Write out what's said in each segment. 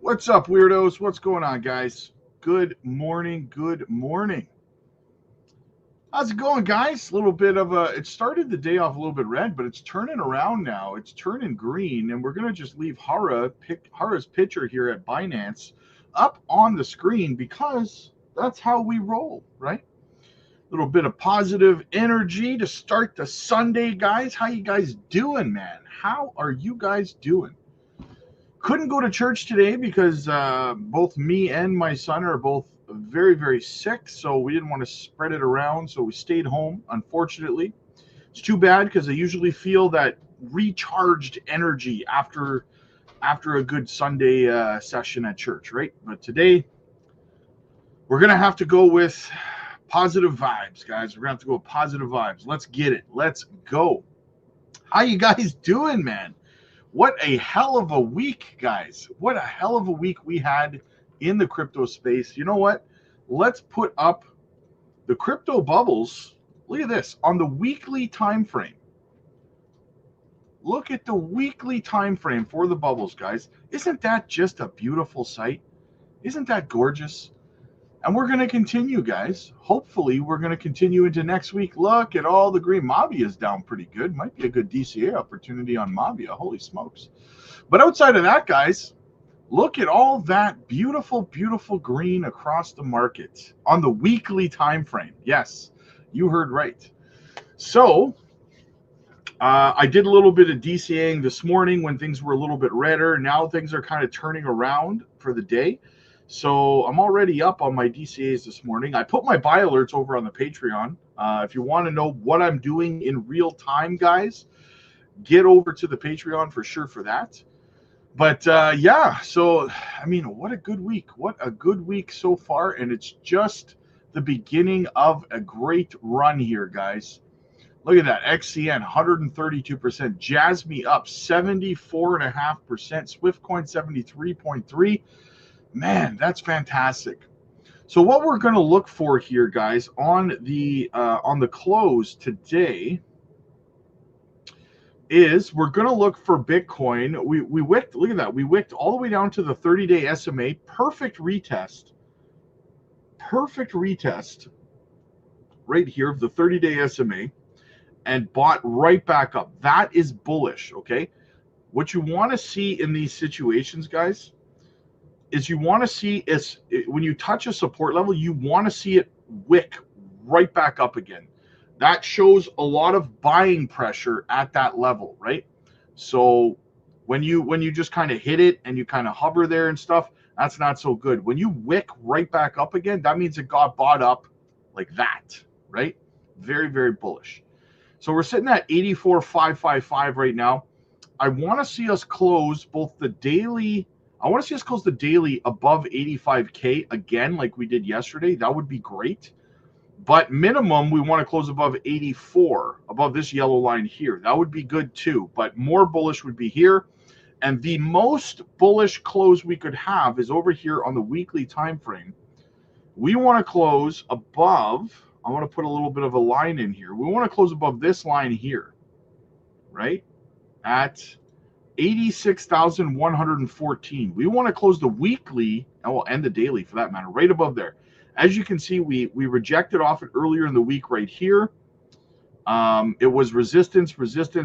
What's up, weirdos? What's going on, guys? Good morning. Good morning. How's it going, guys? A little bit of a. It started the day off a little bit red, but it's turning around now. It's turning green, and we're gonna just leave Hara's picture here at Binance up on the screen because that's how we roll, right? A little bit of positive energy to start the Sunday, guys. How you guys doing, man? How are you guys doing? Couldn't go to church today because both me and my son are both very, very sick. So we didn't want to spread it around. So we stayed home, unfortunately. It's too bad because I usually feel that recharged energy after a good Sunday session at church, right? But today we're going to have to go with positive vibes, guys. We're going to have to go with positive vibes. Let's get it. Let's go. How you guys doing, man? What a hell of a week, guys. What a hell of a week we had in the crypto space. You know what? Let's put up the crypto bubbles. Look at this on the weekly time frame. Look at the weekly time frame for the bubbles, guys. Isn't that just a beautiful sight? Isn't that gorgeous? And we're going to continue, guys. Hopefully, we're going to continue into next week. Look at all the green. Mavia is down pretty good. Might be a good DCA opportunity on Mavia. Holy smokes. But outside of that, guys, look at all that beautiful, beautiful green across the market on the weekly time frame. Yes, you heard right. So I did a little bit of DCAing this morning when things were a little bit redder. Now things are kind of turning around for the day. So I'm already up on my DCAs this morning. I put my buy alerts over on the Patreon. If you want to know what I'm doing in real time, guys, get over to the Patreon for sure for that. But yeah, so I mean, what a good week. What a good week so far. And it's just the beginning of a great run here, guys. Look at that. XCN 132%. Jasmy up 74.5%. Swiftcoin 73.3%. Man, that's fantastic. So what we're going to look for here, guys, on the close today is we're going to look for Bitcoin. We wicked, look at that. We wicked all the way down to the 30-day SMA. Perfect retest. Perfect retest right here of the 30-day SMA and bought right back up. That is bullish, okay? What you want to see in these situations, guys, is you want to see is when you touch a support level, you want to see it wick right back up again. That shows a lot of buying pressure at that level, right? So when you just kind of hit it and you kind of hover there and stuff, that's not so good. When you wick right back up again, that means it got bought up like that, right? Very, very bullish. So we're sitting at 84,555 right now. I want to see us close both the daily. I want to see us close the daily above 85K again, like we did yesterday. That would be great. But minimum, we want to close above 84, above this yellow line here. That would be good too. But more bullish would be here. And the most bullish close we could have is over here on the weekly time frame. We want to close above. I want to put a little bit of a line in here. We want to close above this line here, right? At 86,114. We want to close the weekly, and the daily for that matter, right above there. As you can see, we rejected off it earlier in the week right here. It was resistance.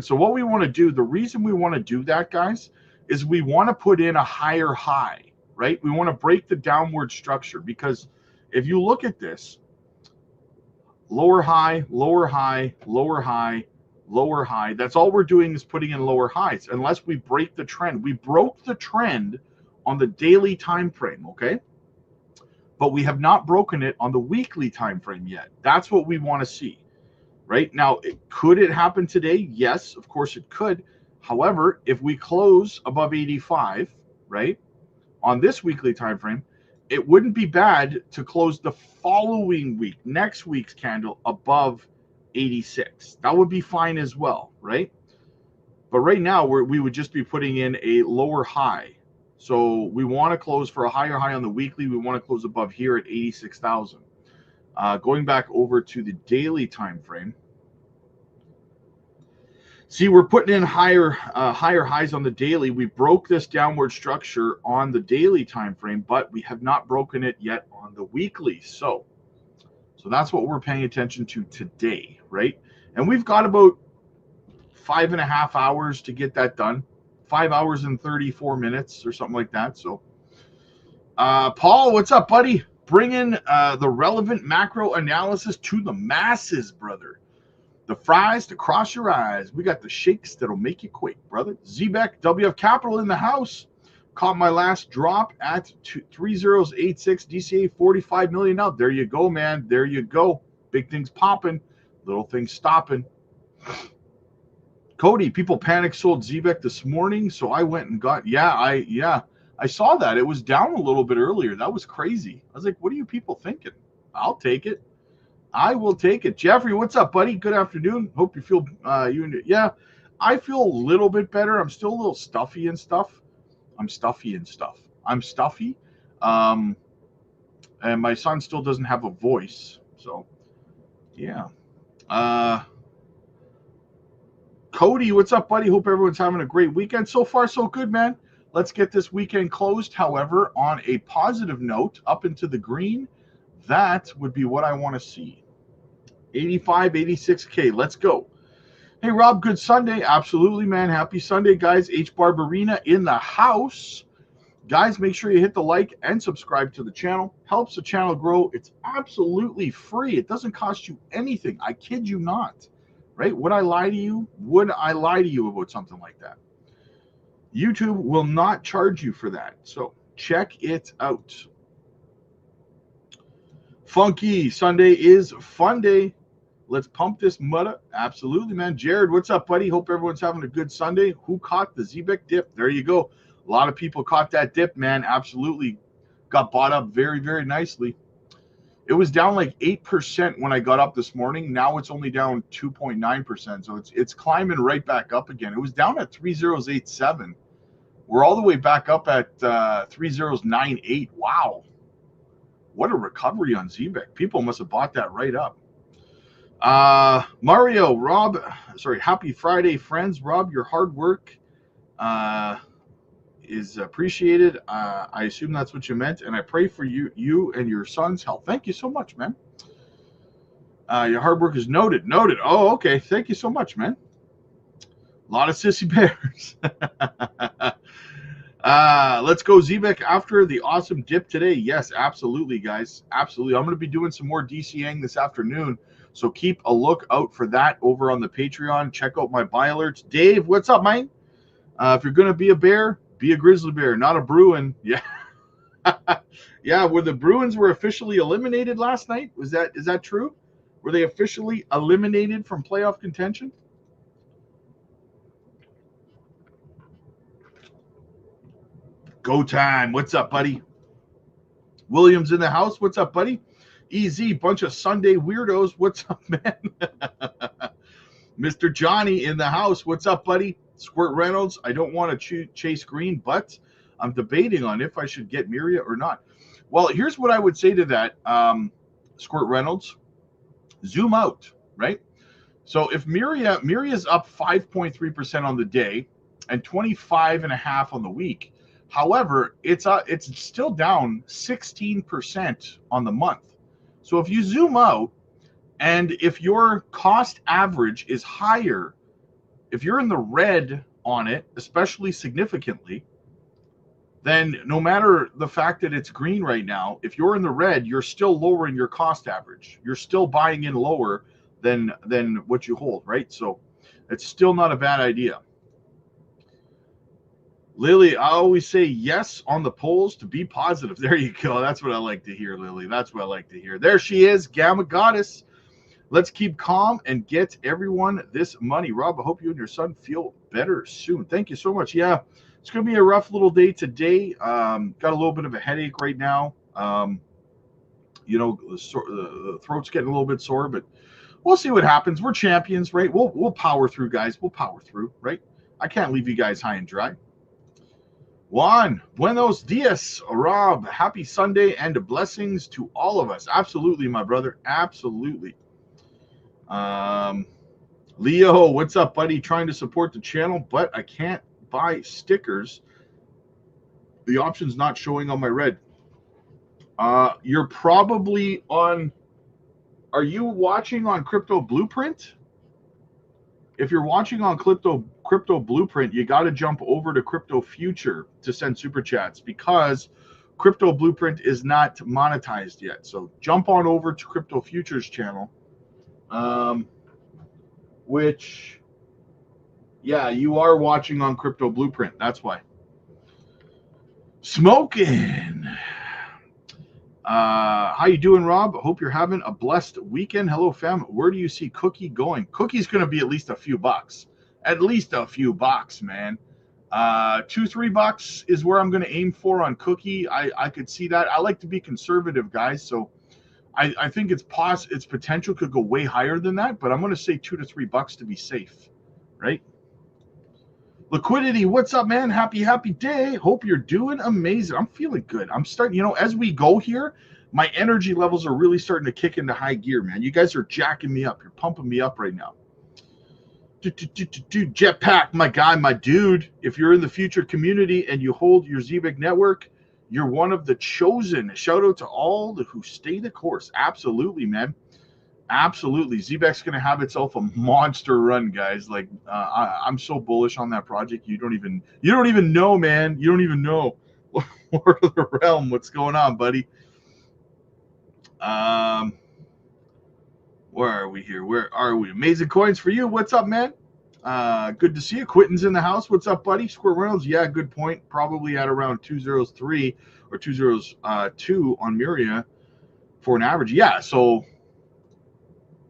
So what we want to do, the reason we want to do that, guys, is we want to put in a higher high, right? We want to break the downward structure because if you look at this, lower high, lower high, lower high, lower high. That's all we're doing is putting in lower highs unless we break the trend. We broke the trend on the daily time frame, okay? But we have not broken it on the weekly time frame yet. That's what we want to see. Right? Now, could it happen today? Yes, of course it could. However, if we close above 85, right, on this weekly time frame, it wouldn't be bad to close the following week, next week's candle above 86. That would be fine as well, right? But right now we would just be putting in a lower high. So we want to close for a higher high on the weekly. We want to close above here at 86,000. Going back over to the daily time frame. See, we're putting in higher highs on the daily. We broke this downward structure on the daily time frame, but we have not broken it yet on the weekly. So that's what we're paying attention to today, right? And we've got about 5.5 hours to get that done. 5 hours and 34 minutes or something like that. So, Paul, what's up, buddy? Bringing the relevant macro analysis to the masses, brother. The fries to cross your eyes. We got the shakes that'll make you quake, brother. Zbeck, WF Capital in the house. Caught my last drop at 3086 DCA, 45 million out. There you go, man. There you go. Big things popping, little things stopping. Cody, people panic sold Zbeck this morning, so I went and got. I saw that. It was down a little bit earlier. That was crazy. I was like, what are you people thinking? I'll take it. I will take it. Jeffrey, what's up, buddy? Good afternoon. Hope you feel I feel a little bit better. I'm still a little stuffy and stuff. I'm stuffy. And my son still doesn't have a voice. So, yeah. Cody, what's up, buddy? Hope everyone's having a great weekend. So far, so good, man. Let's get this weekend closed, however, on a positive note, up into the green. That would be what I want to see. 85, 86K. Let's go. Hey, Rob, good Sunday. Absolutely, man. Happy Sunday, guys. H. Barbarina in the house. Guys, make sure you hit the like and subscribe to the channel. Helps the channel grow. It's absolutely free. It doesn't cost you anything. I kid you not. Right? Would I lie to you? Would I lie to you about something like that? YouTube will not charge you for that. So check it out. Funky Sunday is fun day. Let's pump this mudda. Absolutely, man. Jared, what's up, buddy? Hope everyone's having a good Sunday. Who caught the Zbeck dip? There you go. A lot of people caught that dip, man. Absolutely. Got bought up very, very nicely. It was down like 8% when I got up this morning. Now it's only down 2.9%. So it's climbing right back up again. It was down at 3087. We're all the way back up at 3098. Wow. What a recovery on Zbeck. People must have bought that right up. Mario, Rob, sorry, happy Friday, friends. Rob, your hard work is appreciated. I assume that's what you meant, and I pray for you and your son's health. Thank you so much, man. Your hard work is noted. Oh, okay. Thank you so much, man. A lot of sissy bears. Let's go Zbeck after the awesome dip today. Yes, absolutely, guys. Absolutely. I'm going to be doing some more DCing this afternoon, so keep a look out for that over on the Patreon. Check out my buy alerts. Dave, what's up, man? If you're going to be a bear, be a grizzly bear, not a Bruin. Yeah. Yeah, where the Bruins were officially eliminated last night. Is that true? Were they officially eliminated from playoff contention? Go time. What's up, buddy? Williams in the house. What's up, buddy? EZ, bunch of Sunday weirdos. What's up, man? Mr. Johnny in the house. What's up, buddy? Squirt Reynolds. I don't want to chase green, but I'm debating on if I should get Miria or not. Well, here's what I would say to that, Squirt Reynolds. Zoom out, right? So if Miria's up 5.3% on the day and 25.5% on the week. However, it's still down 16% on the month. So if you zoom out, and if your cost average is higher, if you're in the red on it, especially significantly, then no matter the fact that it's green right now, if you're in the red, you're still lowering your cost average. You're still buying in lower than what you hold, right? So it's still not a bad idea. Lily, I always say yes on the polls to be positive. There you go. That's what I like to hear, Lily. That's what I like to hear. There she is, Gamma Goddess. Let's keep calm and get everyone this money. Rob, I hope you and your son feel better soon. Thank you so much. Yeah, it's going to be a rough little day today. Got a little bit of a headache right now. The throat's getting a little bit sore, but we'll see what happens. We're champions, right? We'll power through, guys. We'll power through, right? I can't leave you guys high and dry. Juan, buenos dias, Rob. Happy Sunday and blessings to all of us. Absolutely, my brother. Absolutely. Leo, what's up, buddy? Trying to support the channel, but I can't buy stickers. The option's not showing on my red. You're probably on. Are you watching on Crypto Blueprint? If you're watching on Crypto Blueprint, you got to jump over to Crypto Future to send super chats because Crypto Blueprint is not monetized yet. So jump on over to Crypto Futures channel, which, yeah, you are watching on Crypto Blueprint. That's why. Smoking. How you doing, Rob? Hope you're having a blessed weekend. Hello, fam. Where do you see Cookie going? Cookie's going to be at least a few bucks. At least a few bucks, man. $2-3 is where I'm going to aim for on Cookie. I could see that. I like to be conservative, guys. So I think its potential could go way higher than that, but I'm going to say $2 to $3 to be safe, right? Liquidity, what's up, man? Happy day. Hope you're doing amazing. I'm feeling good. I'm starting, as we go here, my energy levels are really starting to kick into high gear, man. You guys are jacking me up. You're pumping me up right now. Jetpack, my guy, my dude. If you're in the future community and you hold your ZBEC network, you're one of the chosen. Shout out to all who stay the course. Absolutely, man. Absolutely. ZBEC's going to have itself a monster run, guys. Like, I'm so bullish on that project. You don't even know, man. You don't even know. Lord of the Realm, what's going on, buddy? Where are we here? Where are we? Amazing coins for you. What's up, man? Good to see you. Quentin's in the house. What's up, buddy? Square Reynolds. Yeah, good point. Probably at around 203 or 202 on Miria for an average. Yeah, so...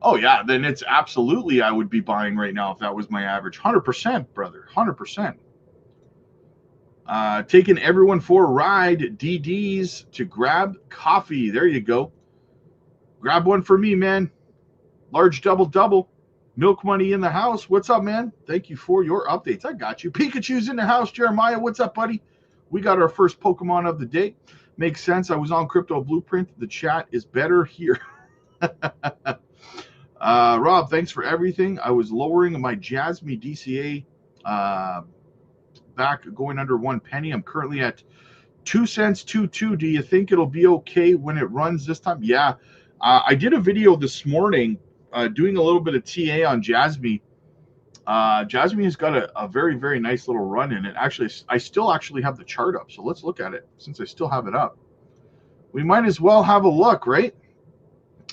Oh, yeah, then it's absolutely I would be buying right now if that was my average. 100%, brother, 100%. Taking everyone for a ride, DDs to grab coffee. There you go. Grab one for me, man. Large double. Milk Money in the house. What's up, man? Thank you for your updates. I got you. Pikachu's in the house. Jeremiah, what's up, buddy? We got our first Pokemon of the day. Makes sense. I was on Crypto Blueprint. The chat is better here. Rob, thanks for everything. I was lowering my Jasmine DCA back going under 1 penny. I'm currently at 2 cents, 2.2. Do you think it'll be okay when it runs this time? Yeah. I did a video this morning doing a little bit of TA on Jasmine. Jasmine has got a very, very nice little run in it. Actually, I still actually have the chart up. So let's look at it since I still have it up. We might as well have a look, right?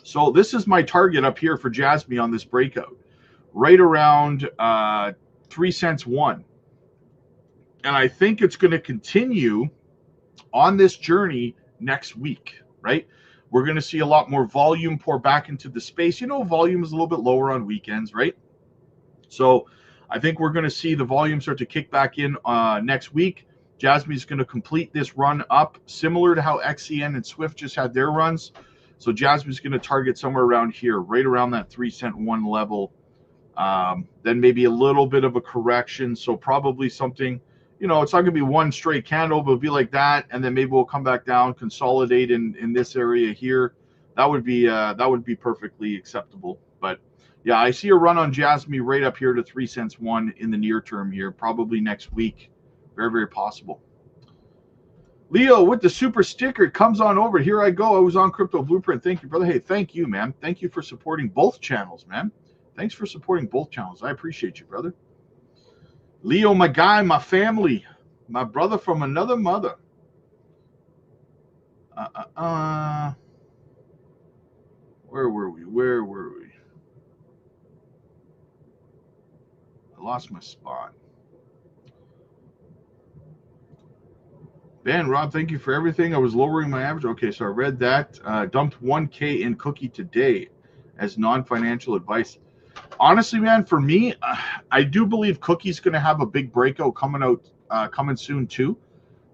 So this is my target up here for Jasmine on this breakout, right around 3 cents 1. And I think it's going to continue on this journey next week, right? We're going to see a lot more volume pour back into the space. Volume is a little bit lower on weekends, right? So I think we're going to see the volume start to kick back in next week. Jasmine's going to complete this run up, similar to how XCN and Swift just had their runs. So Jasmine's going to target somewhere around here, right around that 3 cent 1 level. Then maybe a little bit of a correction. So probably something, it's not going to be one straight candle, but it'll be like that. And then maybe we'll come back down, consolidate in this area here. That would be perfectly acceptable. But yeah, I see a run on Jasmine right up here to 3 cents 1 in the near term here, probably next week. Very, very possible. Leo with the super sticker comes on over. Here I go. I was on Crypto Blueprint. Thank you, brother. Hey, thank you, man. Thank you for supporting both channels, man. Thanks for supporting both channels. I appreciate you, brother. Leo, my guy, my family, my brother from another mother. Where were we? I lost my spot. Ben, Rob, thank you for everything. I was lowering my average. Okay, so I read that. Dumped 1K in Cookie today as non-financial advice. Honestly, man, for me, I do believe Cookie's going to have a big breakout coming soon too.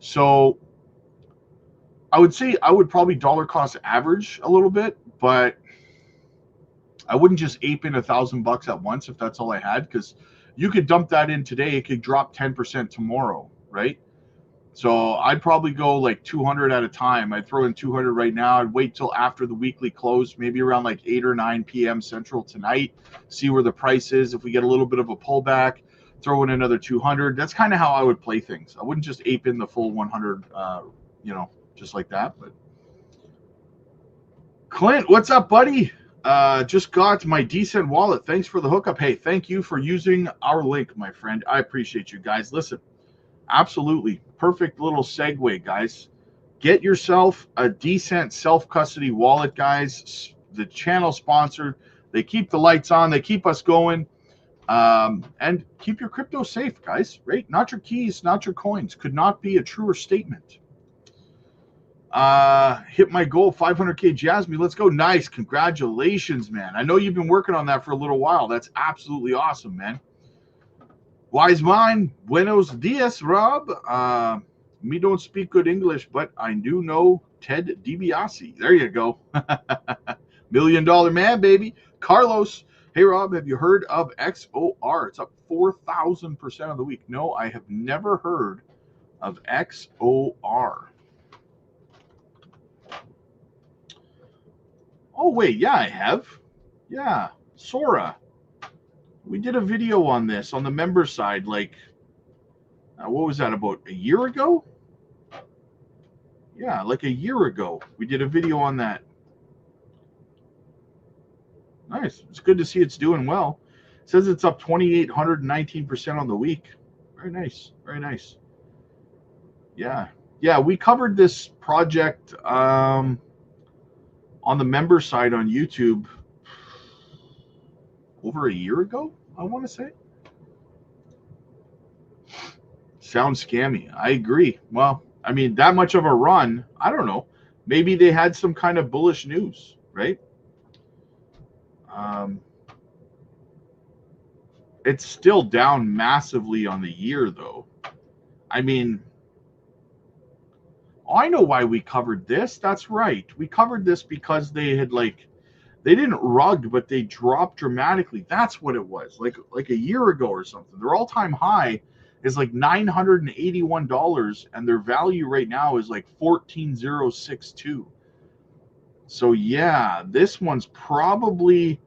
So I would say I would probably dollar cost average a little bit, but I wouldn't just ape in $1,000 at once if that's all I had, because you could dump that in today. It could drop 10% tomorrow, right? So I'd probably go like 200 at a time. I'd throw in 200 right now. I'd wait till after the weekly close, maybe around like 8 or 9 p.m. Central tonight, see where the price is. If we get a little bit of a pullback, throw in another 200. That's kind of how I would play things. I wouldn't just ape in the full 100, just like that. But Clint, what's up, buddy? Just got my decent wallet. Thanks for the hookup. Hey, thank you for using our link, my friend. I appreciate you guys. Listen, absolutely perfect little segue, guys. Get yourself a decent self-custody wallet, guys. The channel sponsored. They keep the lights on. They keep us going. And keep your crypto safe, guys, right? Not your keys, not your coins. Could not be a truer statement. Hit my goal, 500K Jasmine. Let's go. Nice. Congratulations, man. I know you've been working on that for a little while. That's absolutely awesome, man. Wise mind. Buenos dias, Rob. Me don't speak good English, but I do know Ted DiBiase. There you go. $1 million man, baby. Carlos. Hey, Rob, have you heard of XOR? It's up 4,000% of the week. No, I have never heard of XOR. Oh, wait. Yeah, I have. Yeah. Sora. We did a video on this on the member side, like, what was that, about a year ago? Yeah, like a year ago. We did a video on that. Nice. It's good to see it's doing well. It says it's up 2,819% on the week. Very nice. Very nice. Yeah. Yeah, we covered this project on the member side on YouTube over a year ago, I want to say. Sounds scammy. I agree. Well, I mean, that much of a run, I don't know. Maybe they had some kind of bullish news, right? It's still down massively on the year, though. I mean, I know why we covered this. That's right. We covered this because they had, like, they didn't rug, but they dropped dramatically. That's what it was. Like a year ago or something. Their all-time high is like $981, and their value right now is like 14,062. So yeah, this one's probably,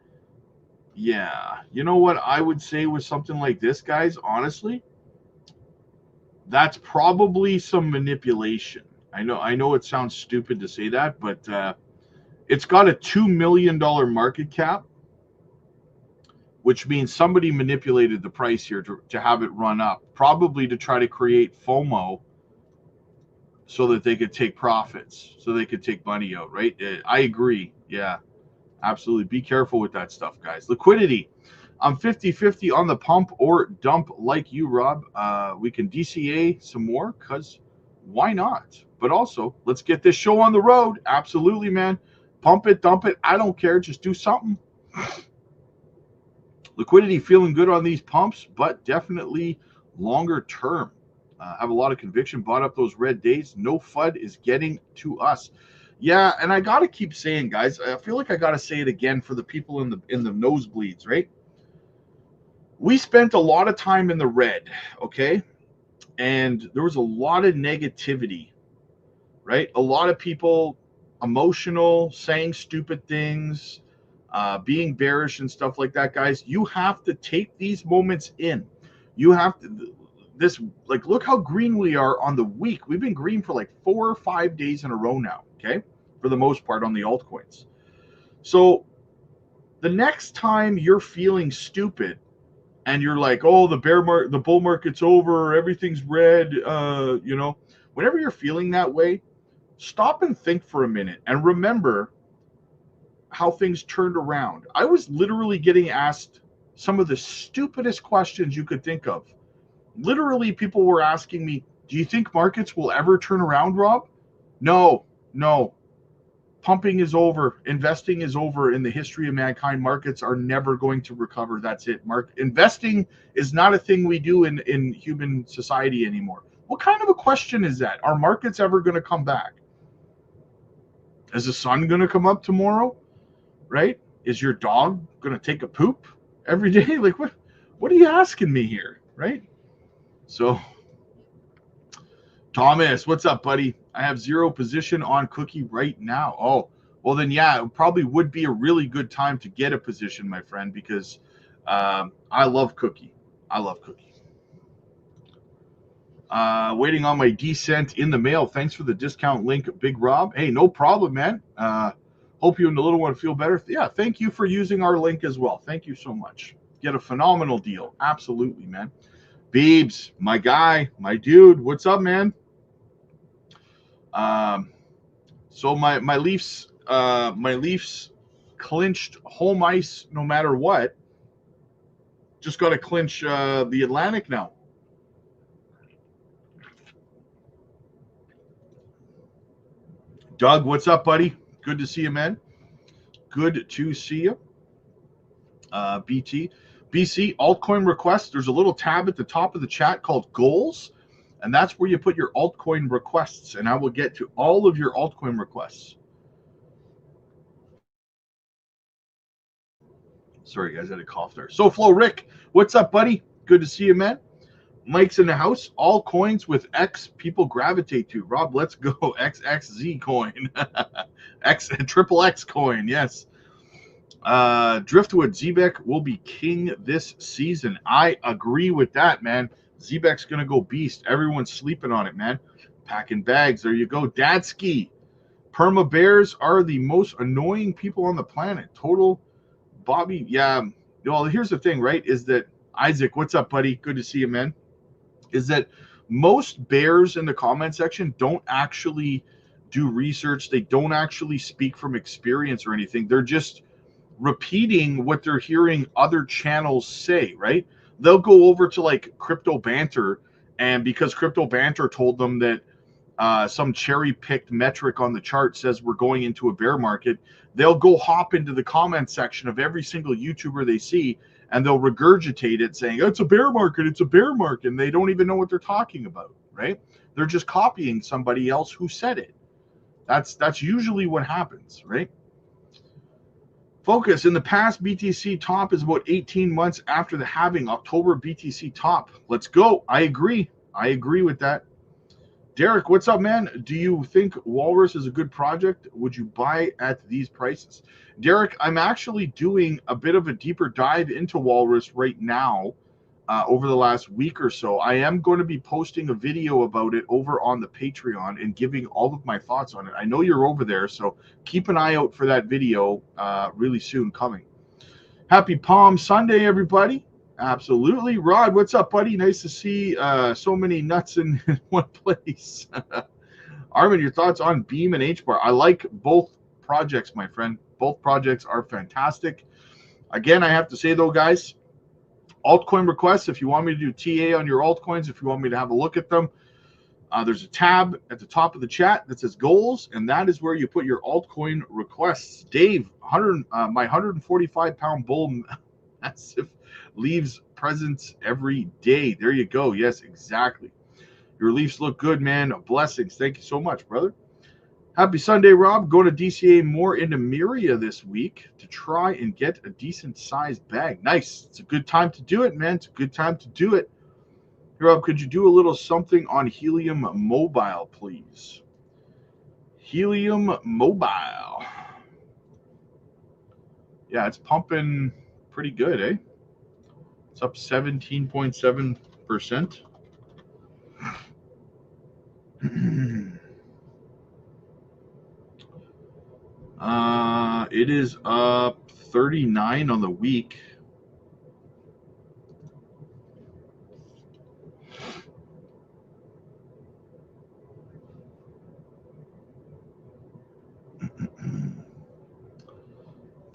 yeah. You know what I would say with something like this, guys? Honestly, that's probably some manipulation. I know it sounds stupid to say that, but it's got a $2 million market cap, which means somebody manipulated the price here to have it run up, probably to try to create FOMO so that they could take profits, so they could take money out, right? I agree. Yeah, absolutely. Be careful with that stuff, guys. Liquidity. I'm 50-50 on the pump or dump like you, Rob. We can DCA some more because why not? But also, let's get this show on the road. Absolutely, man. Pump it, dump it. I don't care. Just do something. Liquidity feeling good on these pumps, but definitely longer term. Have a lot of conviction. Bought up those red days. No FUD is getting to us. Yeah, and I got to keep saying, guys, I feel like I got to say it again for the people in the nosebleeds, right? We spent a lot of time in the red, okay? And there was a lot of negativity, right? A lot of people emotional, saying stupid things, being bearish and stuff like that, guys. You have to take these moments in. You have to, like, look how green we are on the week. We've been green for like 4 or 5 days in a row now, okay? For the most part on the altcoins. So the next time you're feeling stupid and you're like, oh, the bull market's over, everything's red, whenever you're feeling that way, stop and think for a minute and remember how things turned around. I was literally getting asked some of the stupidest questions you could think of. Literally, people were asking me, do you think markets will ever turn around, Rob? No. Pumping is over. Investing is over in the history of mankind. Markets are never going to recover. That's it. Investing is not a thing we do in human society anymore. What kind of a question is that? Are markets ever going to come back? Is the sun going to come up tomorrow? Right? Is your dog going to take a poop every day? Like, what are you asking me here? Right? So Thomas, what's up, buddy? I have 0 position on Cookie right now. Oh, well then, yeah, it probably would be a really good time to get a position, my friend, because I love Cookie. I love Cookie. Waiting on my descent in the mail. Thanks for the discount link, Big Rob. Hey, no problem, man. Hope you and the little one feel better. Yeah, thank you for using our link as well. Thank you so much. Get a phenomenal deal. Absolutely, man. Beebs, my guy, my dude. What's up, man? So my Leafs clinched home ice no matter what. Just got to clinch the Atlantic now. Doug, what's up, buddy? Good to see you, man. Good to see you. BC altcoin requests. There's a little tab at the top of the chat called goals, and that's where you put your altcoin requests, and I will get to all of your altcoin requests. Sorry, guys, I had a cough there. So, Flo Rick, what's up, buddy? Good to see you, man. Mike's in the house. All coins with X people gravitate to. Rob, let's go. XXZ coin. Triple X coin, yes. Driftwood, Zebek will be king this season. I agree with that, man. Zebek's going to go beast. Everyone's sleeping on it, man. Packing bags. There you go. Dadski. Perma Bears are the most annoying people on the planet. Total Bobby. Yeah. Well, here's the thing, right? Is that Isaac, what's up, buddy? Good to see you, man. Is that most bears in the comment section don't actually do research. They don't actually speak from experience or anything. They're just repeating what they're hearing other channels say, right? They'll go over to like Crypto Banter, and because Crypto Banter told them that some cherry-picked metric on the chart says we're going into a bear market, they'll go hop into the comment section of every single YouTuber they see, and they'll regurgitate it saying, it's a bear market, it's a bear market, and they don't even know what they're talking about, right? They're just copying somebody else who said it. That's usually what happens, right? Focus. In the past, BTC top is about 18 months after the halving. October BTC top. Let's go. I agree. I agree with that. Derek, what's up, man? Do you think Walrus is a good project? Would you buy at these prices? Derek, I'm actually doing a bit of a deeper dive into Walrus right now over the last week or so. I am going to be posting a video about it over on the Patreon and giving all of my thoughts on it. I know you're over there, so keep an eye out for that video really soon coming. Happy Palm Sunday, everybody. Absolutely. Rod, what's up, buddy? Nice to see so many nuts in one place. Armin, your thoughts on Beam and HBAR? I like both projects, my friend. Both projects are fantastic. Again, I have to say, though, guys, altcoin requests, if you want me to do TA on your altcoins, if you want me to have a look at them, there's a tab at the top of the chat that says goals, and that is where you put your altcoin requests. Dave, my 145-pound bull massive leaves presents every day. There you go. Yes, exactly. Your Leafs look good, man. Blessings. Thank you so much, brother. Happy Sunday, Rob. Going to DCA more into Miria this week to try and get a decent sized bag. Nice. It's a good time to do it, man. It's a good time to do it. Hey, Rob, could you do a little something on Helium Mobile, please? Helium Mobile. Yeah, it's pumping pretty good, eh? It's up 17.7%. It is up 39 on the week.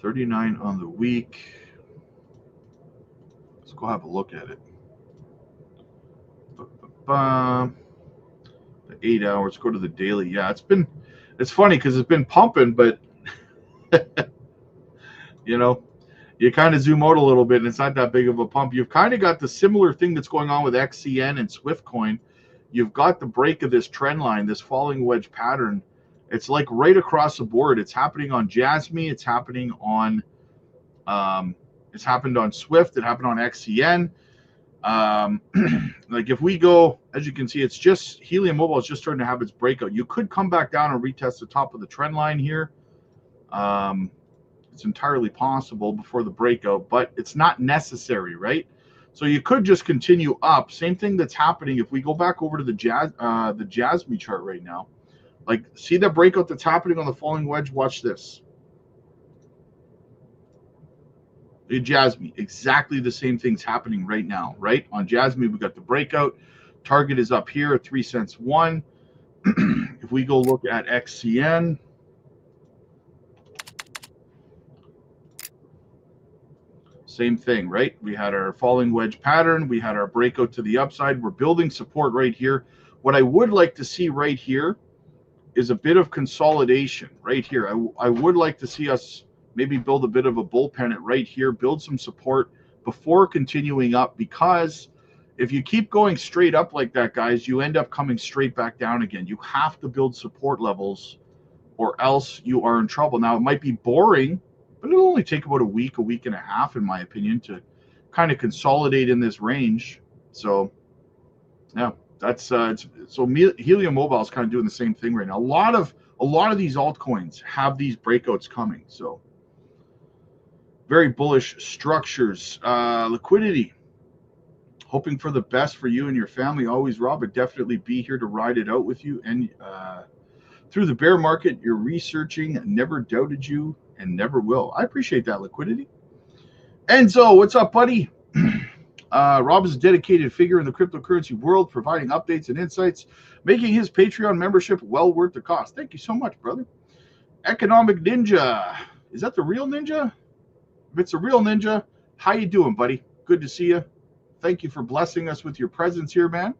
$39 on the week. Let's go have a look at it. The 8 hours. Go to the daily. Yeah, it's funny because it's been pumping, but you know, you kind of zoom out a little bit and it's not that big of a pump. You've kind of got the similar thing that's going on with XCN and Swiftcoin. You've got the break of this trend line, this falling wedge pattern. It's like right across the board. It's happening on Jasmy. It's happening on it's happened on Swift. It happened on XCN. Like if we go, as you can see, it's just Helium Mobile is just starting to have its breakout. You could come back down and retest the top of the trend line here. It's entirely possible before the breakout, but it's not necessary, right? So you could just continue up. Same thing that's happening if we go back over to the Jasmy chart right now. Like, see the breakout that's happening on the falling wedge? Watch this. Jasmy, exactly the same thing's happening right now, right? On Jasmy, we got the breakout. Target is up here at 3 cents one. If we go look at XCN, same thing, right? We had our falling wedge pattern. We had our breakout to the upside. We're building support right here. What I would like to see right here is a bit of consolidation right here. I would like to see us maybe build a bit of a bull pennant right here, build some support before continuing up, because if you keep going straight up like that, guys, you end up coming straight back down again. You have to build support levels or else you are in trouble. Now, it might be boring, but it'll only take about a week and a half, in my opinion, to kind of consolidate in this range. So, yeah, that's so Helium Mobile is kind of doing the same thing right now. A lot of these altcoins have these breakouts coming. So, very bullish structures. Liquidity. Hoping for the best for you and your family. Always, Rob, but definitely be here to ride it out with you. And through the bear market, you're researching. Never doubted you and never will. I appreciate that, Liquidity. Enzo, what's up, buddy? Rob is a dedicated figure in the cryptocurrency world, providing updates and insights, making his Patreon membership well worth the cost. Thank you so much, brother. Economic Ninja. Is that the real ninja? If it's a real ninja, how you doing, buddy? Good to see you. Thank you for blessing us with your presence here, man.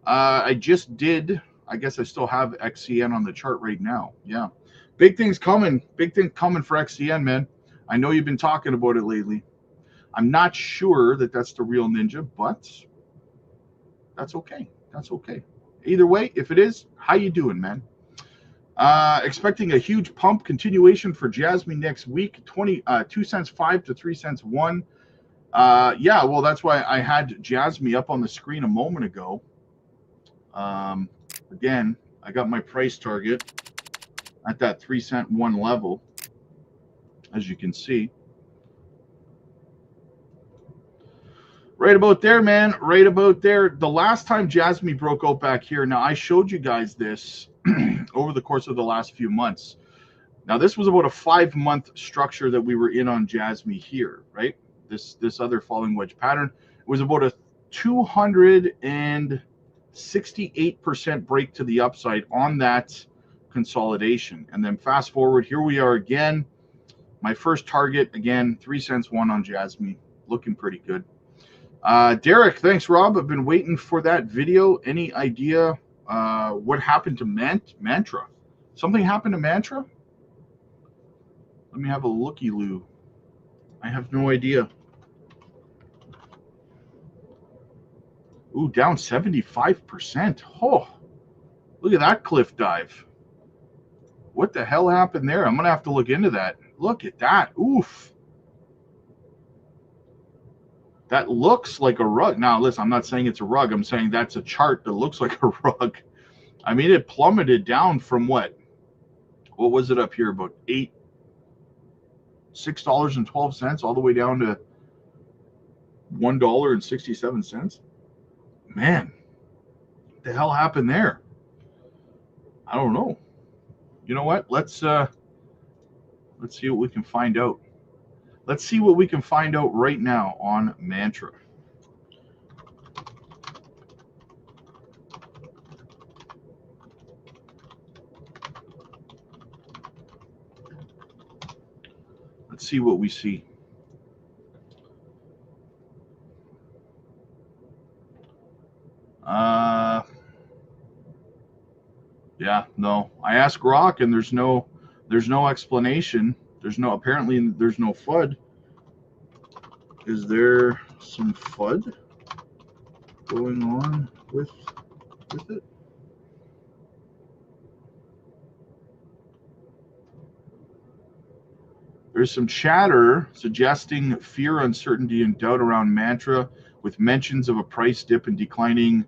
I just did. I guess I still have XCN on the chart right now. Yeah. Big things coming. Big things coming for XCN, man. I know you've been talking about it lately. I'm not sure that that's the real ninja, but that's okay. That's okay. Either way, if it is, how you doing, man? Expecting a huge pump continuation for Jasmy next week. 2 cents 5 to 3 cents 1. Yeah, well, that's why I had Jasmy up on the screen a moment ago. Again, I got my price target at that 3 cent 1 level, as you can see. Right about there, man. Right about there. The last time Jasmy broke out back here, now I showed you guys this over the course of the last few months. Now, this was about a 5-month structure that we were in on Jasmy here, right? This other falling wedge pattern. It was about a 268% break to the upside on that consolidation. And then fast forward, here we are again. My first target, again, 3 cents 1 on Jasmy. Looking pretty good. Derek, thanks, Rob. I've been waiting for that video. Any idea what happened to Mantra? Something happened to Mantra? Let me have a looky-loo. I have no idea. Ooh, down 75%. Oh, look at that cliff dive. What the hell happened there? I'm going to have to look into that. Look at that. Oof. That looks like a rug. Now, listen, I'm not saying it's a rug. I'm saying that's a chart that looks like a rug. I mean, it plummeted down from what? What was it up here? About $6.12 all the way down to $1.67. Man, what the hell happened there? I don't know. You know what? Let's see what we can find out. Let's see what we can find out right now on Mantra. Let's see what we see. Yeah, no. I asked Rock, and there's no explanation. There's no FUD. Is there some FUD going on with it? There's some chatter suggesting fear, uncertainty, and doubt around Mantra, with mentions of a price dip and declining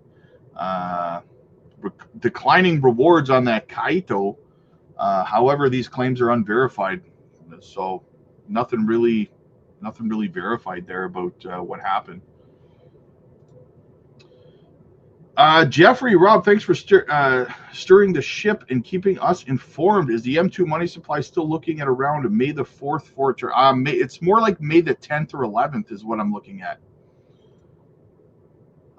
rewards on that Kaito. However, these claims are unverified, so nothing really verified there about what happened. Jeffrey, Rob, thanks for stirring the ship and keeping us informed. Is the M2 money supply still looking at around May the 4th for it's more like May the 10th or 11th is what I'm looking at.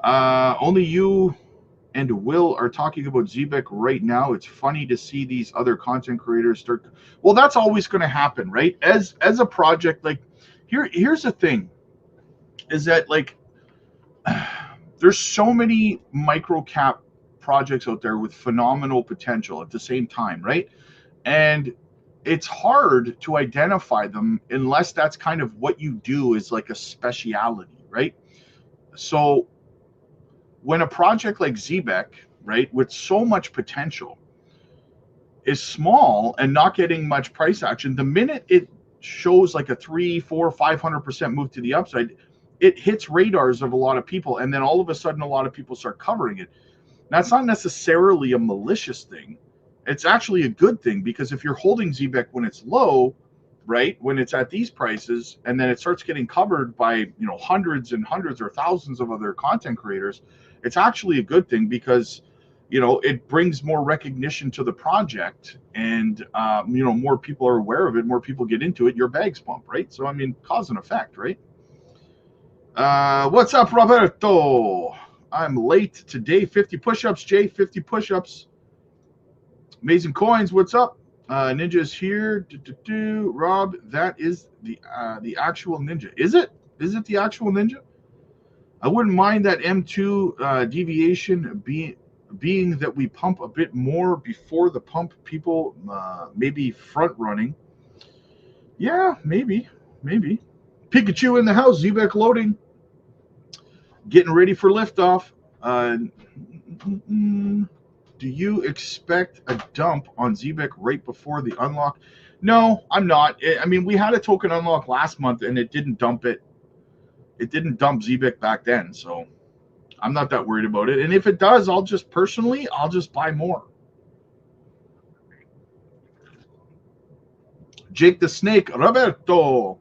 Only you and Will are talking about Zebek right now. It's funny to see these other content creators start. Well, that's always going to happen, right? As a project, like here's the thing, is that like there's so many micro cap projects out there with phenomenal potential at the same time, right? And it's hard to identify them unless that's kind of what you do is like a speciality, right? So when a project like Zebek, right, with so much potential is small and not getting much price action, the minute it shows like a 300, 400, 500% move to the upside, it hits radars of a lot of people, and then all of a sudden a lot of people start covering it. That's not necessarily a malicious thing. It's actually a good thing, because if you're holding Zebek when it's low, right, when it's at these prices, and then it starts getting covered by hundreds and hundreds or thousands of other content creators, it's actually a good thing, because it brings more recognition to the project, and more people are aware of it, more people get into it, your bags pump, right? So I mean, cause and effect, right? What's up, Roberto? I'm late today. 50 push-ups, Jay. 50 push-ups. Amazing coins. What's up? Ninja's here. Rob, that is the actual Ninja. Is it? Is it the actual Ninja? I wouldn't mind that M2 deviation being that we pump a bit more before the pump. People maybe front running. Yeah, maybe. Pikachu in the house. Zebek loading. Getting ready for liftoff. Do you expect a dump on Zebek right before the unlock? No, I'm not. I mean, we had a token unlock last month, and it didn't dump it. It didn't dump Zebek back then, so I'm not that worried about it. And if it does, I'll just buy more. Jake the Snake, Roberto.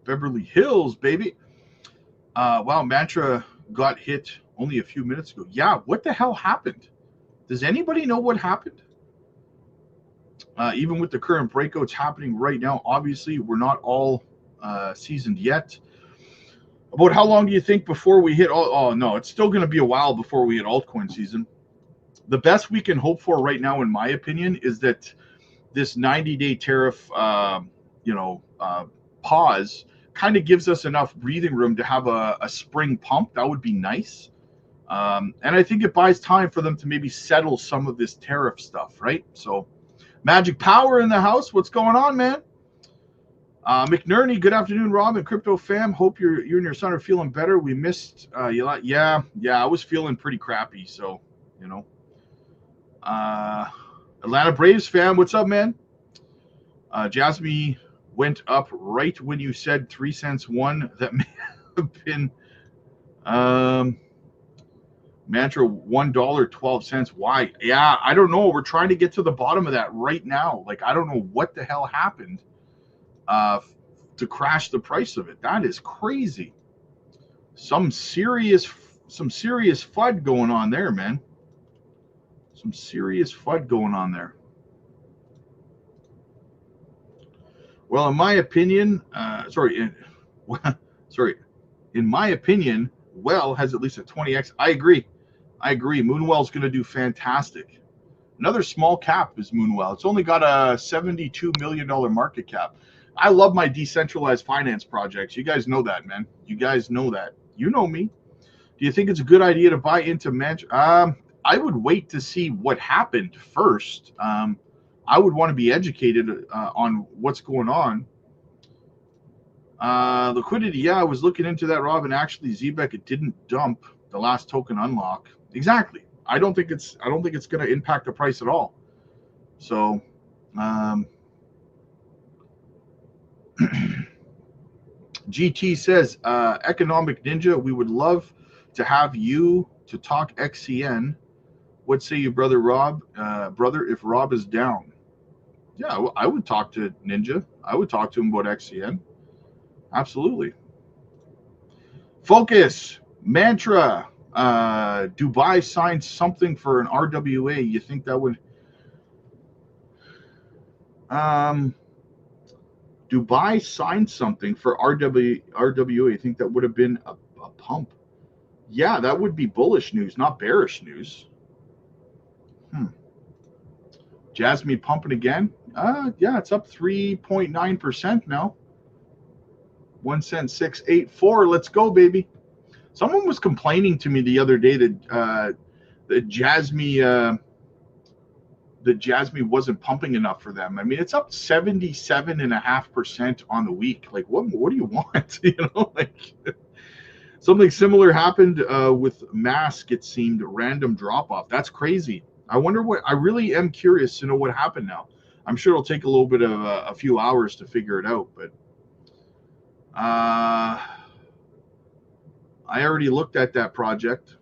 Beverly Hills, baby. Wow, Mantra got hit only a few minutes ago. Yeah, what the hell happened? Does anybody know what happened? Even with the current breakouts happening right now, obviously we're not all seasoned yet. About how long do you think before we hit oh no, it's still going to be a while before we hit altcoin season. The best we can hope for right now, in my opinion, is that this 90-day tariff pause kind of gives us enough breathing room to have a spring pump. That would be nice. And I think it buys time for them to maybe settle some of this tariff stuff, right? So Magic Power in the house. What's going on, man? McNerney, good afternoon, Rob and Crypto Fam. Hope you and your son are feeling better. We missed you lot. Yeah, I was feeling pretty crappy, so Atlanta Braves fan, what's up, man? Jasmine went up right when you said 3 cents one. That may have been Mantra $1.12. Why? Yeah, I don't know. We're trying to get to the bottom of that right now. Like, I don't know what the hell happened to crash the price of it. That is crazy. Some serious FUD going on there, man. Some serious FUD going on there. Well, in my opinion, in my opinion, Well has at least a 20x. I agree. Moonwell's going to do fantastic. Another small cap is Moonwell. It's only got a $72 million market cap. I love my decentralized finance projects. You guys know that, man. You guys know that. You know me. Do you think it's a good idea to buy into Mantra? I would wait to see what happened first. I would want to be educated on what's going on. Liquidity, yeah, I was looking into that, Rob, and actually Zebek, it didn't dump the last token unlock. Exactly. I don't think it's going to impact the price at all. So, GT says, Economic Ninja, we would love to have you to talk XCN. What say you, brother Rob? Brother, if Rob is down. Yeah, I would talk to Ninja. I would talk to him about XCN. Absolutely. Focus. Mantra. Dubai signed something for an RWA. You think that would... Dubai signed something for RWA. You think that would have been a pump? Yeah, that would be bullish news, not bearish news. Jasmine pumping again? Yeah, it's up 3.9% now. 1 cent 684. Let's go, baby. Someone was complaining to me the other day that Jasmine wasn't pumping enough for them. I mean, it's up 77.5% on the week. Like, what do you want? You know, like something similar happened with Mask. It seemed random drop off. That's crazy. I wonder what. I really am curious to know what happened now. I'm sure it'll take a little bit of a few hours to figure it out, but I already looked at that project.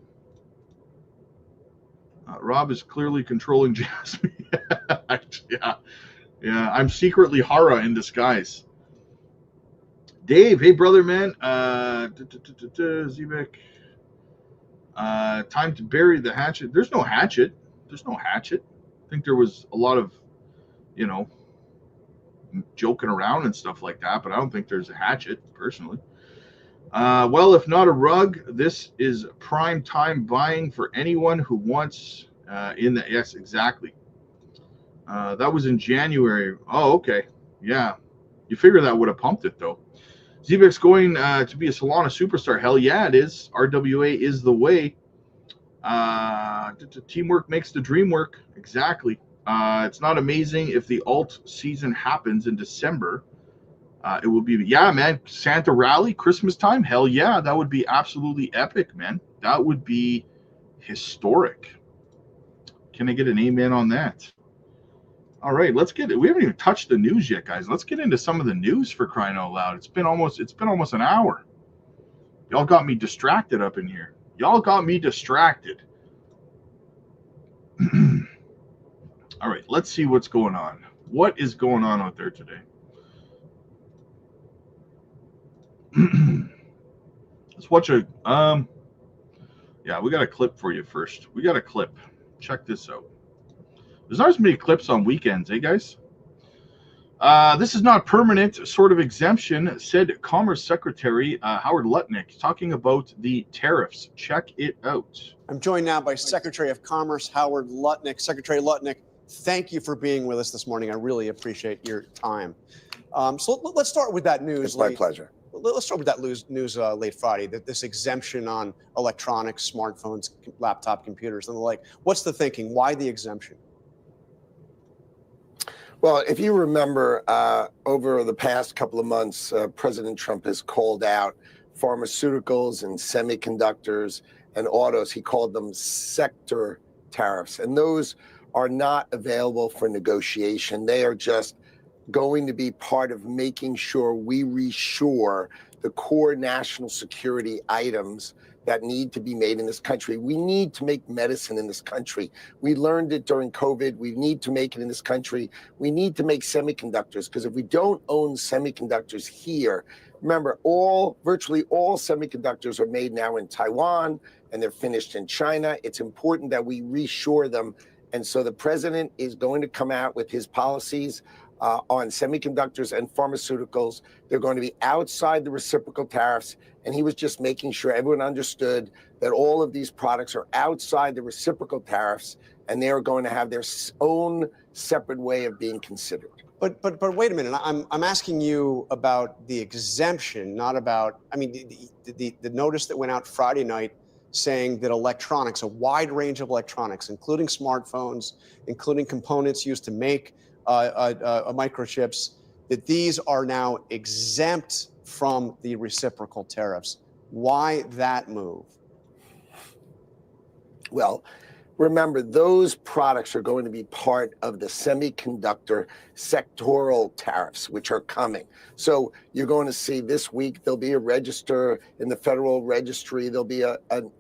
Rob is clearly controlling Jasmine. Yeah. I'm secretly Hara in disguise. Dave, hey brother, man. Zebek. Time to bury the hatchet. There's no hatchet. I think there was a lot of, joking around and stuff like that, but I don't think there's a hatchet personally. Well, if not a rug, this is prime time buying for anyone who wants yes, exactly. That was in January. Oh, okay. Yeah. You figure that would have pumped it, though. Zebek's going to be a Solana superstar. Hell yeah, it is. RWA is the way. Teamwork makes the dream work. Exactly. It's not amazing if the alt season happens in December. It will be, yeah, man, Santa Rally, Christmas time. Hell yeah, that would be absolutely epic, man. That would be historic. Can I get an amen on that? All right, let's get it. We haven't even touched the news yet, guys. Let's get into some of the news for crying out loud. It's been almost an hour. Y'all got me distracted up in here. Y'all got me distracted. All right, let's see what's going on. What is going on out there today? Let's watch a yeah, we got a clip for you first. We got a clip. Check this out. There's not as many clips on weekends, eh, guys? This is not permanent sort of exemption, said Commerce Secretary Howard Lutnick, talking about the tariffs. Check it out. I'm joined now by Secretary of Commerce Howard Lutnick. Secretary Lutnick, thank you for being with us this morning. I really appreciate your time. So let's start with that news. It's my pleasure. Let's start with that news late Friday, that this exemption on electronics, smartphones, laptop computers, and the like. What's the thinking? Why the exemption? Well, if you remember, over the past couple of months, President Trump has called out pharmaceuticals and semiconductors and autos. He called them sector tariffs, and those are not available for negotiation. They are just going to be part of making sure we reshore the core national security items that need to be made in this country. We need to make medicine in this country. We learned it during COVID. We need to make it in this country. We need to make semiconductors, because if we don't own semiconductors here, remember, virtually all semiconductors are made now in Taiwan and they're finished in China. It's important that we reshore them. And so the president is going to come out with his policies on semiconductors and pharmaceuticals. They're going to be outside the reciprocal tariffs. And he was just making sure everyone understood that all of these products are outside the reciprocal tariffs, and they are going to have their own separate way of being considered. But wait a minute. I'm asking you about the exemption, not about, I mean, the notice that went out Friday night saying that electronics, a wide range of electronics, including smartphones, including components used to make microchips, that these are now exempt from the reciprocal tariffs. Why that move? Well, remember, those products are going to be part of the semiconductor sectoral tariffs, which are coming. So you're going to see this week, there'll be a register in the Federal Registry. There'll be a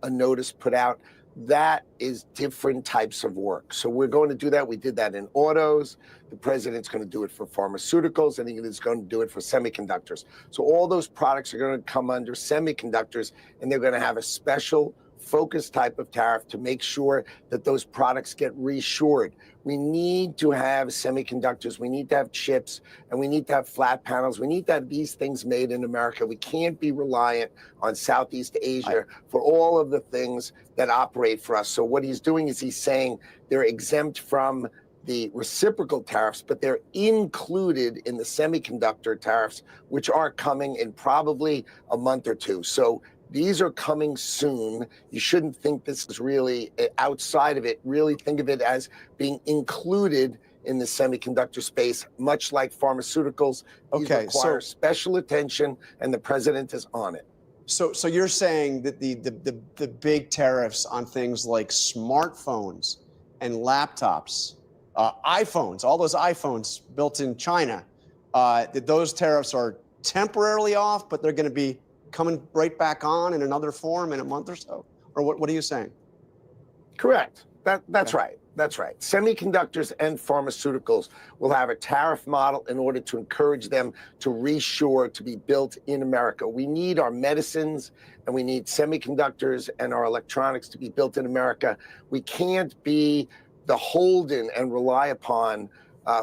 notice put out. That is different types of work. So we're going to do that. We did that in autos. The president's going to do it for pharmaceuticals, and he's going to do it for semiconductors. So all those products are going to come under semiconductors, and they're going to have a special focused type of tariff to make sure that those products get reshored. We need to have semiconductors, we need to have chips, and we need to have flat panels. We need to have these things made in America. We can't be reliant on Southeast Asia for all of the things that operate for us. So what he's doing is he's saying they're exempt from the reciprocal tariffs, but they're included in the semiconductor tariffs, which are coming in probably a month or two. So these are coming soon. You shouldn't think this is really outside of it. Really think of it as being included in the semiconductor space, much like pharmaceuticals. These require special attention, and the president is on it. So you're saying that the big tariffs on things like smartphones and laptops, iPhones, all those iPhones built in China, that those tariffs are temporarily off, but they're going to be coming right back on in another form in a month or so? Or what are you saying? Correct. That's right. That's right. Semiconductors and pharmaceuticals will have a tariff model in order to encourage them to reshore, to be built in America. We need our medicines, and we need semiconductors and our electronics to be built in America. We can't be beholden and rely upon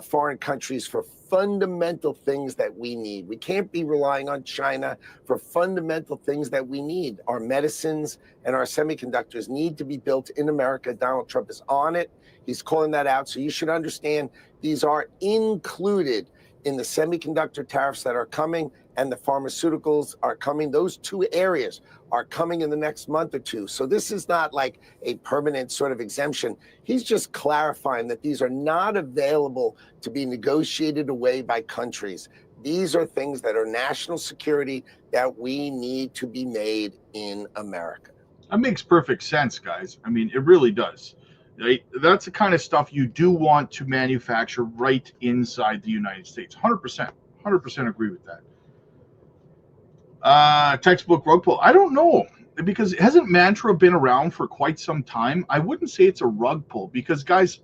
foreign countries for fundamental things that we need. We can't be relying on China for fundamental things that we need. Our medicines and our semiconductors need to be built in America. Donald Trump is on it. He's calling that out. So you should understand these are included in the semiconductor tariffs that are coming, and the pharmaceuticals are coming. Those two areas are coming in the next month or two. So this is not like a permanent sort of exemption. He's just clarifying that these are not available to be negotiated away by countries. These are things that are national security that we need to be made in America. That makes perfect sense, guys. I mean, it really does. Right? That's the kind of stuff you do want to manufacture right inside the United States. 100%. 100% agree with that. Textbook rug pull. I don't know, because hasn't Mantra been around for quite some time? I wouldn't say it's a rug pull, because, guys,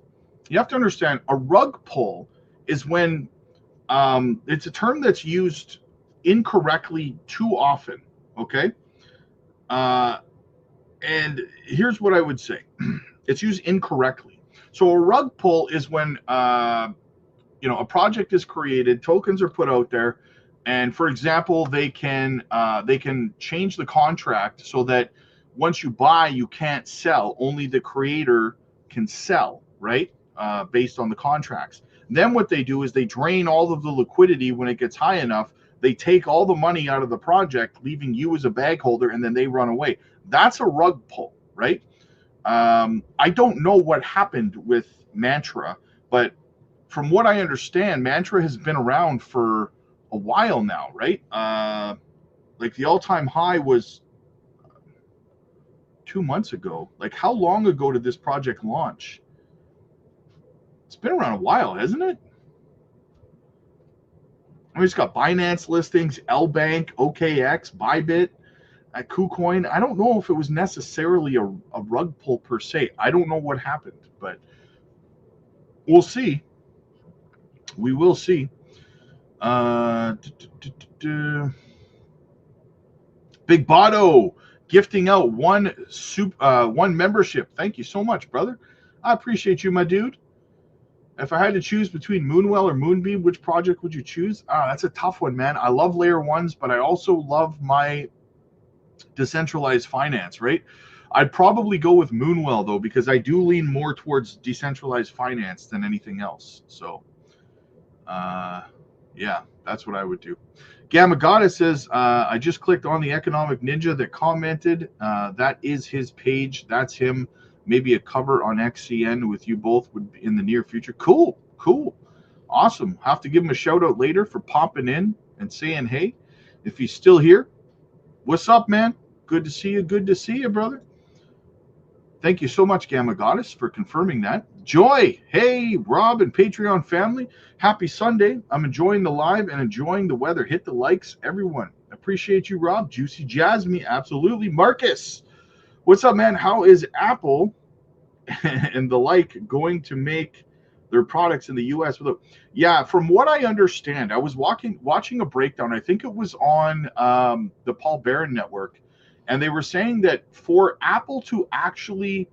you have to understand, a rug pull is when it's a term that's used incorrectly too often, okay? And here's what I would say. It's used incorrectly. So a rug pull is when a project is created, tokens are put out there, and for example, they can change the contract so that once you buy, you can't sell. Only the creator can sell, right? Based on the contracts. Then what they do is they drain all of the liquidity when it gets high enough. They take all the money out of the project, leaving you as a bag holder, and then they run away. That's a rug pull, right? I don't know what happened with Mantra, but from what I understand, Mantra has been around for a while now, right? Like the all-time high was 2 months ago. Like, how long ago did this project launch? It's been around a while, hasn't it? I mean, it's got Binance listings, LBank, OKX, Bybit, at KuCoin. I don't know if it was necessarily a rug pull per se. I don't know what happened, but we'll see. We will see. Big Botto gifting out one membership. Thank you so much, brother. I appreciate you, my dude. If I had to choose between Moonwell or Moonbeam, which project would you choose? That's a tough one, man. I love layer ones, but I also love my decentralized finance, right? I'd probably go with Moonwell, though, because I do lean more towards decentralized finance than anything else. So, yeah, that's what I would do. Gamma Goddess says, I just clicked on the Economic Ninja that commented. That is his page. That's him. Maybe a cover on XCN with you both would be in the near future. Cool. Awesome. Have to give him a shout out later for popping in and saying hey. If he's still here, what's up, man? Good to see you, brother. Thank you so much, Gamma Goddess, for confirming that. Joy, hey, Rob and Patreon family, happy Sunday. I'm enjoying the live and enjoying the weather. Hit the likes, everyone. Appreciate you, Rob. Juicy Jasmine, absolutely. Marcus, what's up, man? How is Apple and the like going to make their products in the U.S.? Yeah, from what I understand, I was watching a breakdown. I think it was on the Paul Barron Network, and they were saying that for Apple to actually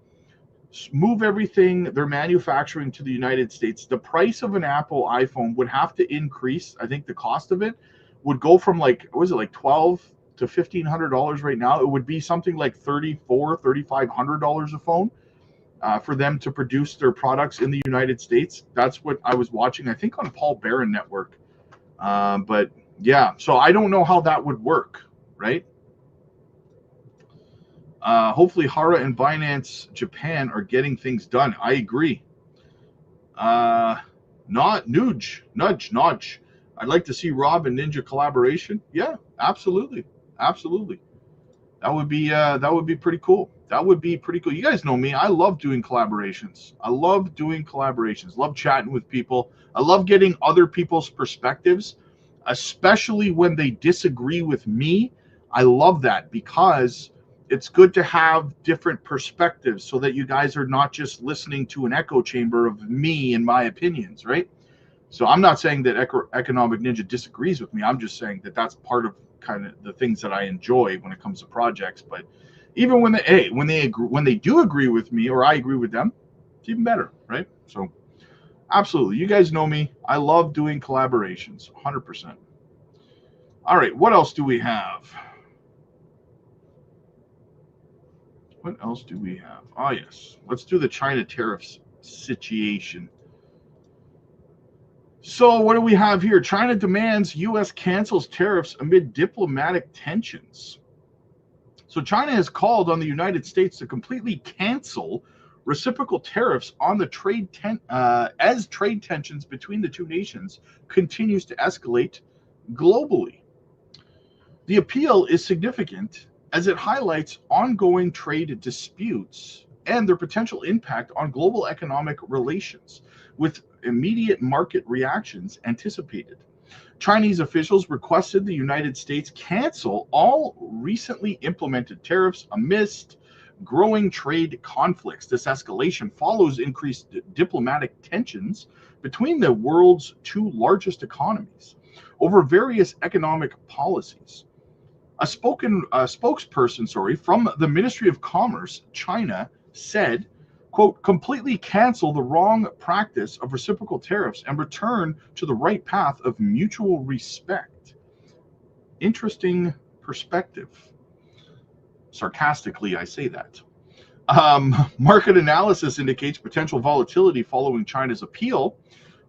move everything, their manufacturing to the United States, the price of an Apple iPhone would have to increase. I think the cost of it would go from like, what was it, like $1,200 to $1,500 right now? It would be something like $3,400, $3,500 a phone for them to produce their products in the United States. That's what I was watching, I think, on Paul Barron Network. But yeah, so I don't know how that would work, right? Hopefully Hara and Binance Japan are getting things done. I agree. Not nudge. I'd like to see Rob and Ninja collaboration. Yeah, absolutely. That would be pretty cool. You guys know me. I love doing collaborations. Love chatting with people. I love getting other people's perspectives, especially when they disagree with me. I love that because it's good to have different perspectives so that you guys are not just listening to an echo chamber of me and my opinions, right? So I'm not saying that Economic Ninja disagrees with me. I'm just saying that that's part of kind of the things that I enjoy when it comes to projects. But even when they do agree with me or I agree with them, it's even better, right? So absolutely, you guys know me. I love doing collaborations, 100%. All right, what else do we have? Oh, yes. Let's do the China tariffs situation. So what do we have here? China demands U.S. cancels tariffs amid diplomatic tensions. So China has called on the United States to completely cancel reciprocal tariffs on the as trade tensions between the two nations continues to escalate globally. The appeal is significant as it highlights ongoing trade disputes and their potential impact on global economic relations, with immediate market reactions anticipated. Chinese officials requested the United States cancel all recently implemented tariffs amidst growing trade conflicts. This escalation follows increased diplomatic tensions between the world's two largest economies over various economic policies. A spokesperson, from the Ministry of Commerce, China, said, quote, completely cancel the wrong practice of reciprocal tariffs and return to the right path of mutual respect. Interesting perspective. Sarcastically, I say that. Market analysis indicates potential volatility following China's appeal,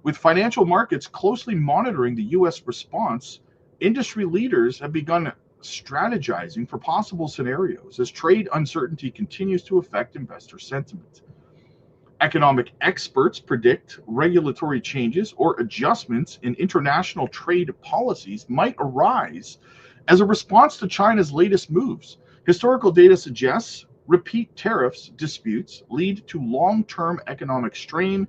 with financial markets closely monitoring the U.S. response. Industry leaders have begun strategizing for possible scenarios as trade uncertainty continues to affect investor sentiment. Economic experts predict regulatory changes or adjustments in international trade policies might arise as a response to China's latest moves. Historical data suggests repeat tariffs disputes lead to long-term economic strain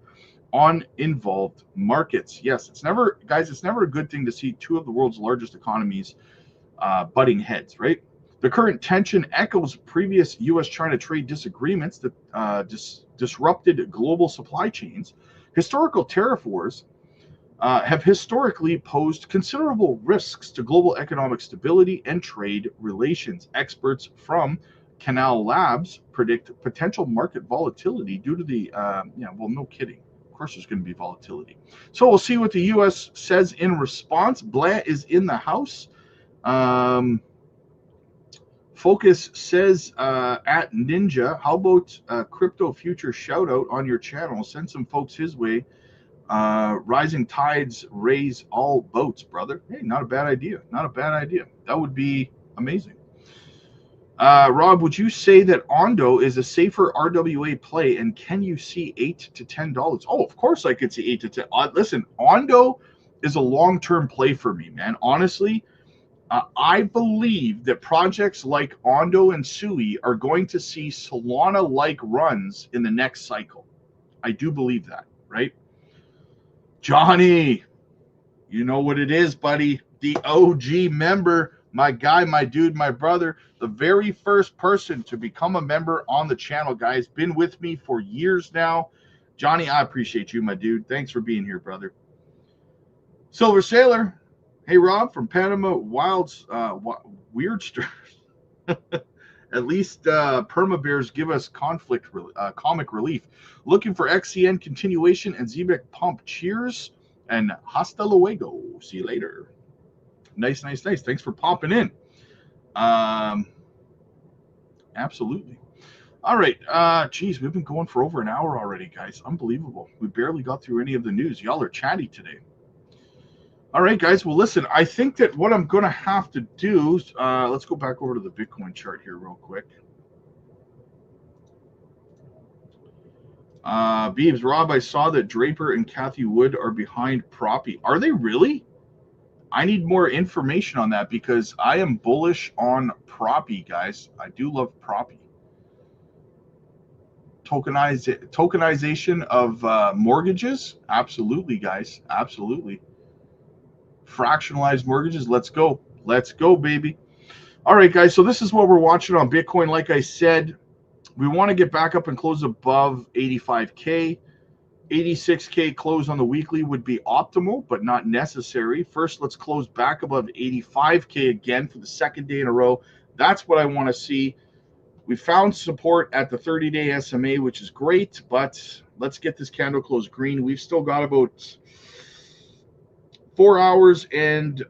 on involved markets. Yes, it's never a good thing to see two of the world's largest economies butting heads, right? The current tension echoes previous U.S.-China trade disagreements that disrupted global supply chains. Historical tariff wars have historically posed considerable risks to global economic stability and trade relations. Experts from Canal Labs predict potential market volatility due to the, no kidding. Of course there's going to be volatility. So we'll see what the U.S. says in response. Blanc is in the house. Focus says at Ninja, how about crypto future shout out on your channel? Send some folks his way. Rising tides raise all boats, brother. Hey, not a bad idea. That would be amazing. Rob, would you say that Ondo is a safer RWA play, and can you see $8 to $10? Oh, of course I could see 8 to 10. Listen, Ondo is a long-term play for me, man. Honestly, I believe that projects like Ondo and Sui are going to see Solana-like runs in the next cycle. I do believe that, right? Johnny, you know what it is, buddy. The OG member, my guy, my dude, my brother, the very first person to become a member on the channel, guys. Been with me for years now. Johnny, I appreciate you, my dude. Thanks for being here, brother. Silver Sailor, hey, Rob from Panama Wilds, Weird Stars. At least Perma Bears give us comic relief. Looking for XCN continuation and Zebek pump. Cheers and hasta luego. See you later. Nice. Thanks for popping in. Absolutely. All right. Geez, we've been going for over an hour already, guys. Unbelievable. We barely got through any of the news. Y'all are chatty today. All right, guys. Well, listen, I think that what I'm going to have to do, let's go back over to the Bitcoin chart here real quick. Beebs, Rob, I saw that Draper and Kathy Wood are behind Proppy. Are they really? I need more information on that because I am bullish on Proppy, guys. I do love Proppy. Tokenization of mortgages? Absolutely, guys. Absolutely. Fractionalized mortgages. Let's go. Let's go, baby. All right, guys. So this is what we're watching on Bitcoin. Like I said, we want to get back up and close above 85K. 86K close on the weekly would be optimal, but not necessary. First, let's close back above 85K again for the second day in a row. That's what I want to see. We found support at the 30-day SMA, which is great, but let's get this candle close green. We've still got about 4 hours and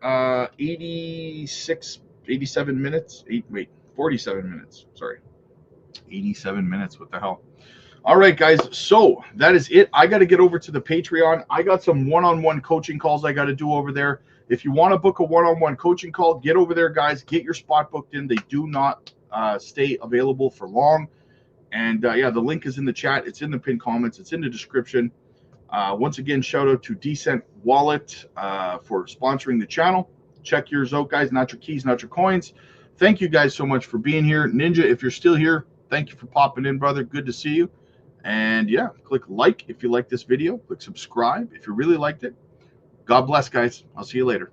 87 minutes. 47 minutes. Sorry. 87 minutes. What the hell? All right, guys. So that is it. I got to get over to the Patreon. I got some one-on-one coaching calls I got to do over there. If you want to book a one-on-one coaching call, get over there, guys. Get your spot booked in. They do not stay available for long. And yeah, the link is in the chat. It's in the pinned comments. It's in the description. Once again, shout out to Decent Wallet for sponsoring the channel. Check yours out, guys. Not your keys, not your coins. Thank you guys so much for being here. Ninja, if you're still here, thank you for popping in, brother. Good to see you. And yeah, click like if you like this video. Click subscribe if you really liked it. God bless, guys. I'll see you later.